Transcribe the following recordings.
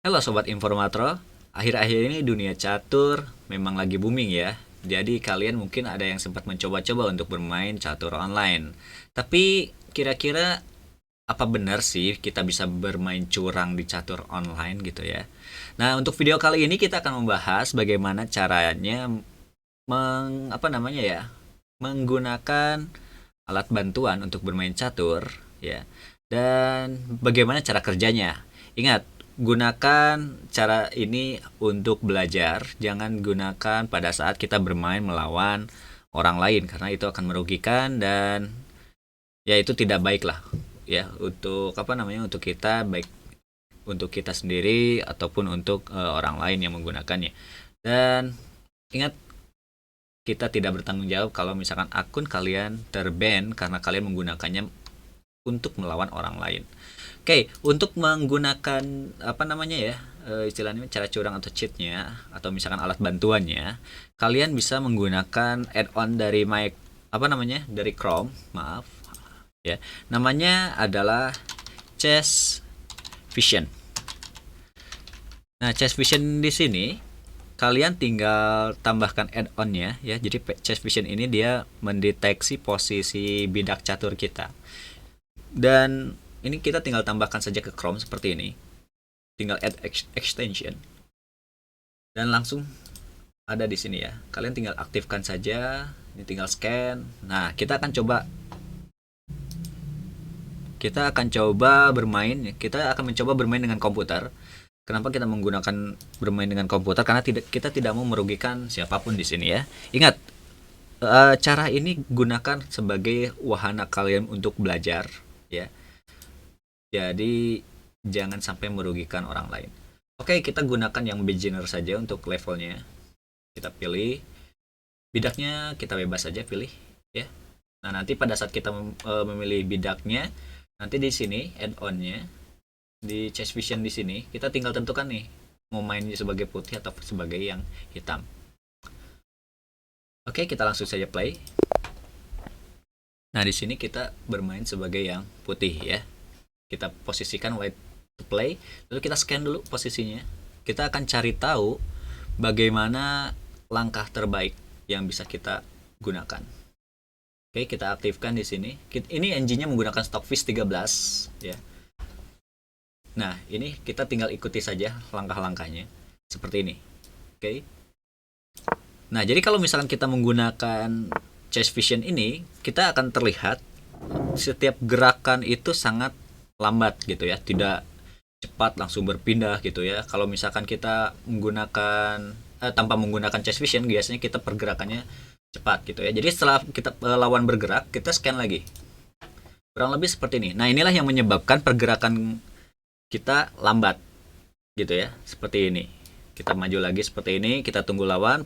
Halo Sobat Informatro, akhir-akhir ini dunia catur memang lagi booming ya. Jadi kalian mungkin ada yang sempat mencoba-coba untuk bermain catur online. Tapi kira-kira apa benar sih kita bisa bermain curang di catur online gitu ya? Nah, untuk video kali ini kita akan membahas bagaimana caranya menggunakan alat bantuan untuk bermain catur ya. Dan bagaimana cara kerjanya. Ingat, gunakan cara ini untuk belajar, jangan gunakan pada saat kita bermain melawan orang lain karena itu akan merugikan dan ya itu tidak baik lah ya untuk untuk kita, baik untuk kita sendiri ataupun untuk orang lain yang menggunakannya. Dan ingat, kita tidak bertanggung jawab kalau misalkan akun kalian terban karena kalian menggunakannya untuk melawan orang lain. Oke, untuk menggunakan istilahnya cara curang atau cheatnya atau misalkan alat bantuannya, kalian bisa menggunakan add-on dari dari Chrome, maaf ya. Namanya adalah Chess Vision. Nah, Chess Vision di sini kalian tinggal tambahkan add-onnya ya. Jadi Chess Vision ini dia mendeteksi posisi bidak catur kita. Dan ini kita tinggal tambahkan saja ke Chrome seperti ini. Tinggal add extension dan langsung ada di sini ya. Kalian tinggal aktifkan saja. Ini tinggal scan. Nah, kita akan coba bermain. Kita akan mencoba bermain dengan komputer. Kenapa kita menggunakan bermain dengan komputer? Karena kita tidak mau merugikan siapapun di sini ya. Ingat, cara ini gunakan sebagai wahana kalian untuk belajar ya. Jadi jangan sampai merugikan orang lain. Oke, kita gunakan yang beginner saja untuk levelnya. Kita pilih bidaknya, kita bebas saja pilih ya. Nah, nanti pada saat kita memilih bidaknya, nanti di sini add-onnya di Chess Vision di sini kita tinggal tentukan nih mau mainnya sebagai putih atau sebagai yang hitam. Oke, kita langsung saja play. Nah, di sini kita bermain sebagai yang putih ya. Kita posisikan white to play, lalu kita scan dulu posisinya. Kita akan cari tahu bagaimana langkah terbaik yang bisa kita gunakan. Oke, kita aktifkan di sini. Ini engine-nya menggunakan Stockfish 13 ya. Nah, ini kita tinggal ikuti saja langkah-langkahnya seperti ini. Oke. Nah, jadi kalau misalkan kita menggunakan Chess Vision ini, kita akan terlihat setiap gerakan itu sangat lambat gitu ya, tidak cepat langsung berpindah gitu ya. Kalau misalkan kita menggunakan tanpa menggunakan Chess Vision, biasanya kita pergerakannya cepat gitu ya. Jadi setelah kita lawan bergerak, kita scan lagi. Kurang lebih seperti ini. Nah, inilah yang menyebabkan pergerakan kita lambat gitu ya, seperti ini. Kita maju lagi seperti ini, kita tunggu lawan.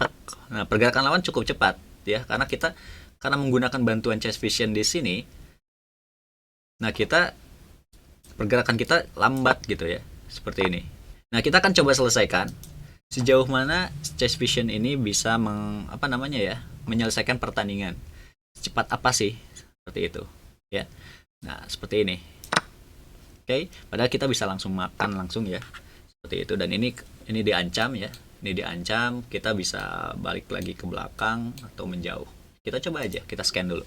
Nah, pergerakan lawan cukup cepat ya, karena menggunakan bantuan Chess Vision di sini. Nah, pergerakan kita lambat gitu ya, seperti ini. Nah, kita akan coba selesaikan sejauh mana Chess Vision ini bisa menyelesaikan pertandingan. Cepat apa sih? Seperti itu ya. Nah, seperti ini. Oke, padahal kita bisa langsung makan langsung ya. Seperti itu, dan ini diancam ya. Ini diancam, kita bisa balik lagi ke belakang atau menjauh. Kita coba aja, kita scan dulu.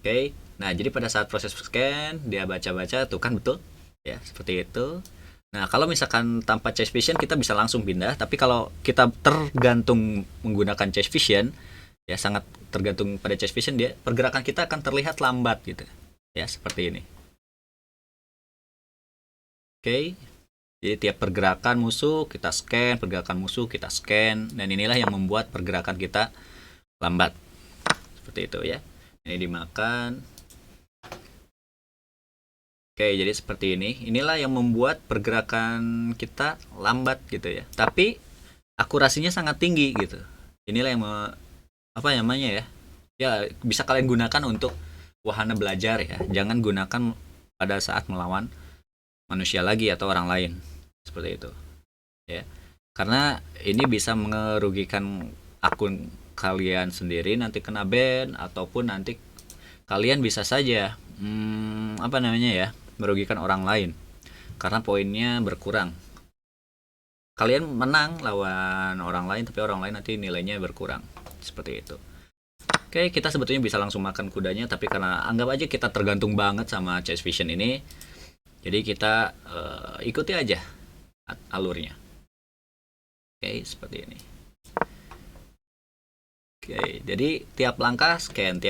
Oke. Nah, jadi pada saat proses scan, dia baca-baca tuh kan betul ya, seperti itu. Nah, kalau misalkan tanpa Chess Vision kita bisa langsung pindah, tapi kalau kita tergantung menggunakan Chess Vision ya, sangat tergantung pada Chess Vision, dia pergerakan kita akan terlihat lambat gitu. Ya, seperti ini. Oke. Jadi tiap pergerakan musuh kita scan, pergerakan musuh kita scan, dan inilah yang membuat pergerakan kita lambat. Seperti itu ya. Ini dimakan. Oke, jadi seperti ini. Inilah yang membuat pergerakan kita lambat gitu ya. Tapi akurasinya sangat tinggi gitu. Inilah yang ya? Ya, bisa kalian gunakan untuk wahana belajar ya. Jangan gunakan pada saat melawan manusia lagi atau orang lain. Seperti itu. Ya. Karena ini bisa merugikan akun kalian sendiri, nanti kena ban, ataupun nanti kalian bisa saja merugikan orang lain. karena poinnya berkurang. Kalian menang lawan orang lain, tapi orang lain nanti nilainya berkurang. Seperti itu. Oke, kita sebetulnya bisa langsung makan kudanya, tapi karena anggap aja kita tergantung banget sama Chess Vision ini, jadi kita ikuti aja alurnya. Oke, seperti ini. Oke, jadi tiap langkah scan.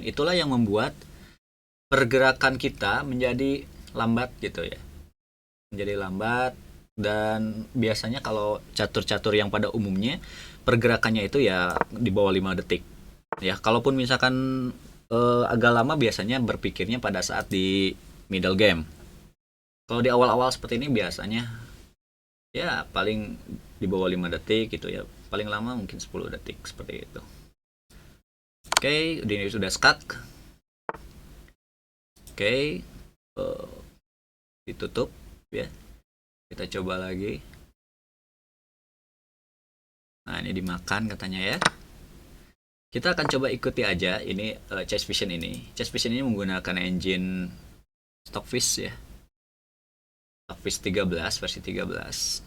Itulah yang membuat pergerakan kita menjadi lambat gitu ya. Menjadi lambat. Dan biasanya kalau catur-catur yang pada umumnya pergerakannya itu ya di bawah 5 detik. Ya, kalaupun misalkan agak lama biasanya berpikirnya pada saat di middle game. Kalau di awal-awal seperti ini biasanya ya paling di bawah 5 detik gitu ya. Paling lama mungkin 10 detik seperti itu. Oke, ini sudah skak. Oke, ditutup ya. Kita coba lagi. Nah, ini dimakan katanya ya. Kita akan coba ikuti aja ini Chess Vision ini. Chess Vision ini menggunakan engine Stockfish ya. Stockfish 13 versi 13.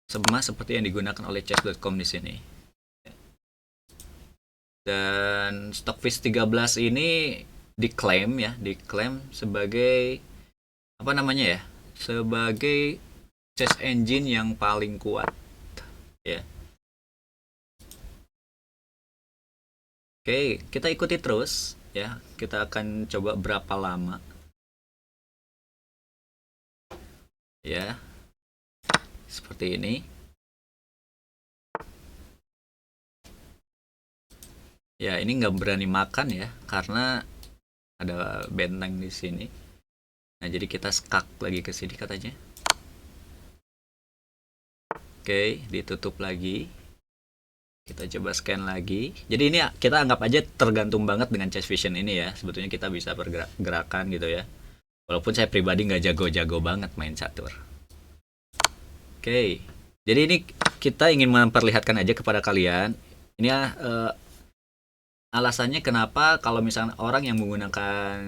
Sama seperti yang digunakan oleh chess.com di sini. Dan Stockfish 13 ini diklaim sebagai apa namanya ya? Sebagai chess engine yang paling kuat ya. Oke, kita ikuti terus ya. Kita akan coba berapa lama ya, seperti ini ya. Ini nggak berani makan ya karena ada benteng di sini. Nah, jadi kita skak lagi ke sini katanya. Oke, ditutup lagi. Kita coba scan lagi. Jadi ini kita anggap aja tergantung banget dengan Chess Vision ini ya. Sebetulnya kita bisa pergerakan gitu ya. Walaupun saya pribadi nggak jago-jago banget main catur. Oke, jadi ini kita ingin memperlihatkan aja kepada kalian. Ini ya alasannya kenapa kalau misalnya orang yang menggunakan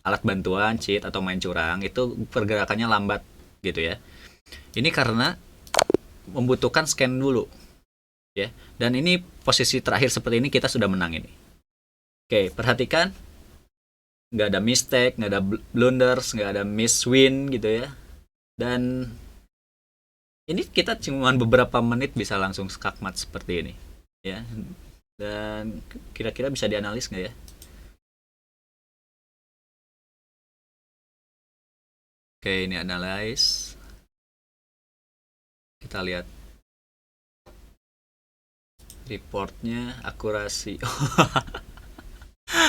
alat bantuan, cheat atau main curang itu pergerakannya lambat gitu ya. Ini karena membutuhkan scan dulu ya. Dan ini posisi terakhir seperti ini kita sudah menang ini. Oke, perhatikan nggak ada mistake, nggak ada blunders, nggak ada miss win gitu ya. Dan ini kita cuma beberapa menit bisa langsung skakmat seperti ini ya. Dan kira-kira bisa dianalis nggak ya? Oke, ini analyze. Kita lihat reportnya, akurasi.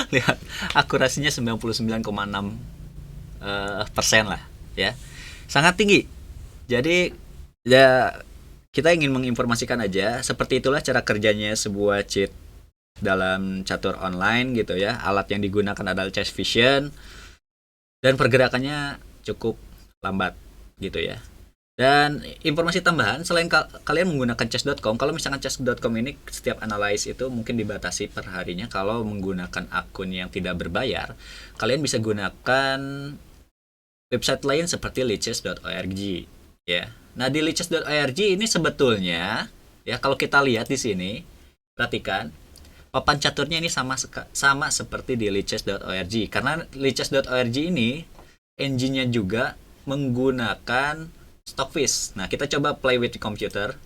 Lihat, akurasinya 99,6% lah ya. Sangat tinggi. Jadi ya kita ingin menginformasikan aja seperti itulah cara kerjanya sebuah cheat dalam catur online gitu ya. Alat yang digunakan adalah Chess Vision dan pergerakannya cukup lambat gitu ya. Dan informasi tambahan, selain kalian menggunakan chess.com, kalau misalkan chess.com ini setiap analyze itu mungkin dibatasi per harinya. Kalau menggunakan akun yang tidak berbayar, kalian bisa gunakan website lain seperti lichess.org ya. Nah, di lichess.org ini sebetulnya ya, kalau kita lihat di sini, perhatikan papan caturnya ini sama seperti di lichess.org, karena lichess.org ini engine-nya juga menggunakan Stockfish. Nah, kita coba play with the computer.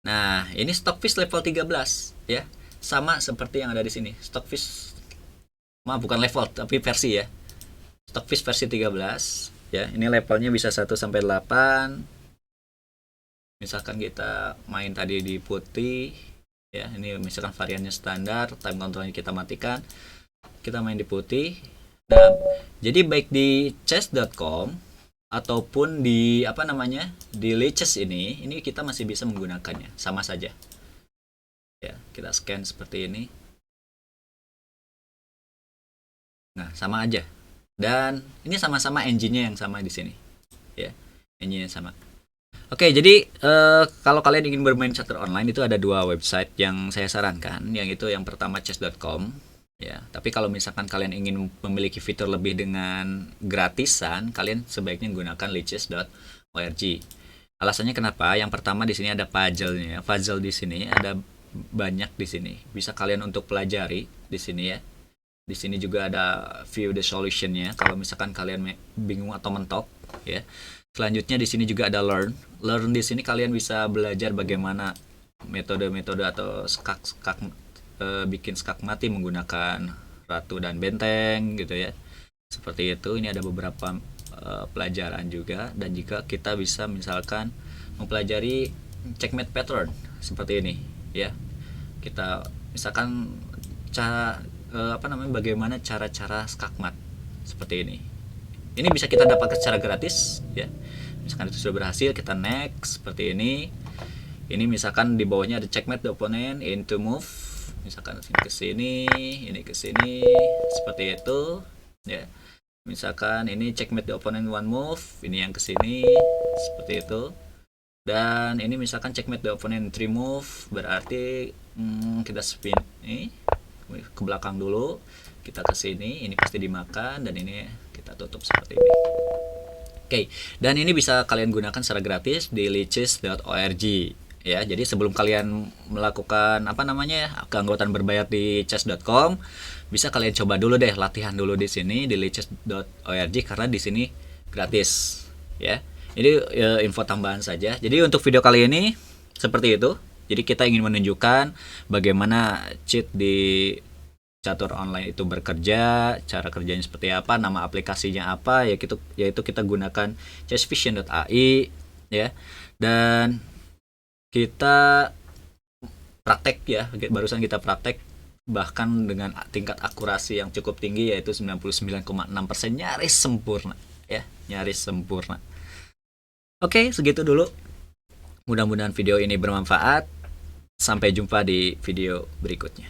Nah, ini Stockfish level 13 ya. Sama seperti yang ada di sini. Stockfish, maaf, bukan level tapi versi ya. Stockfish versi 13 ya. Ini levelnya bisa 1 sampai 8. Misalkan kita main tadi di putih ya. Ini misalkan variannya standar, time controlnya kita matikan. Kita main di putih. Nah, jadi baik di chess.com ataupun di di Lichess ini kita masih bisa menggunakannya, sama saja ya. Kita scan seperti ini. Nah, sama aja. Dan ini sama-sama engine-nya yang sama di sini ya, engine-nya sama. Oke, jadi kalau kalian ingin bermain catur online itu ada dua website yang saya sarankan. Yang itu yang pertama chess.com ya. Tapi kalau misalkan kalian ingin memiliki fitur lebih dengan gratisan, kalian sebaiknya menggunakan lichess.org. Alasannya kenapa? Yang pertama di sini ada puzzle-nya. Puzzle di sini ada banyak di sini. Bisa kalian untuk pelajari di sini ya. Di sini juga ada view the solution-nya kalau misalkan kalian bingung atau mentok ya. Selanjutnya di sini juga ada learn. Learn di sini kalian bisa belajar bagaimana metode-metode atau bikin skak mati menggunakan ratu dan benteng gitu ya. Seperti itu. Ini ada beberapa pelajaran juga, dan jika kita bisa misalkan mempelajari checkmate pattern seperti ini ya. Kita misalkan bagaimana cara-cara skakmat seperti ini. Ini bisa kita dapatkan secara gratis ya. Misalkan itu sudah berhasil, kita next seperti ini. Ini misalkan di bawahnya ada checkmate the opponent into move. Misalkan ini ke sini, ini ke sini, seperti itu ya. Misalkan ini checkmate the opponent one move, ini yang ke sini seperti itu. Dan ini misalkan checkmate the opponent three move, berarti kita spin ini ke belakang dulu, kita ke sini, ini pasti dimakan, dan ini kita tutup seperti ini. Oke, dan ini bisa kalian gunakan secara gratis di lichess.org ya. Jadi sebelum kalian melakukan keanggotaan berbayar di chess.com, bisa kalian coba dulu deh, latihan dulu di sini di lichess.org karena di sini gratis ya. Jadi info tambahan saja. Jadi untuk video kali ini seperti itu. Jadi kita ingin menunjukkan bagaimana cheat di catur online itu bekerja, cara kerjanya seperti apa, nama aplikasinya apa, yaitu kita gunakan chessvision.ai ya. Dan kita praktek ya, barusan kita praktek bahkan dengan tingkat akurasi yang cukup tinggi yaitu 99,6%, nyaris sempurna ya, nyaris sempurna. Oke, segitu dulu. Mudah-mudahan video ini bermanfaat. Sampai jumpa di video berikutnya.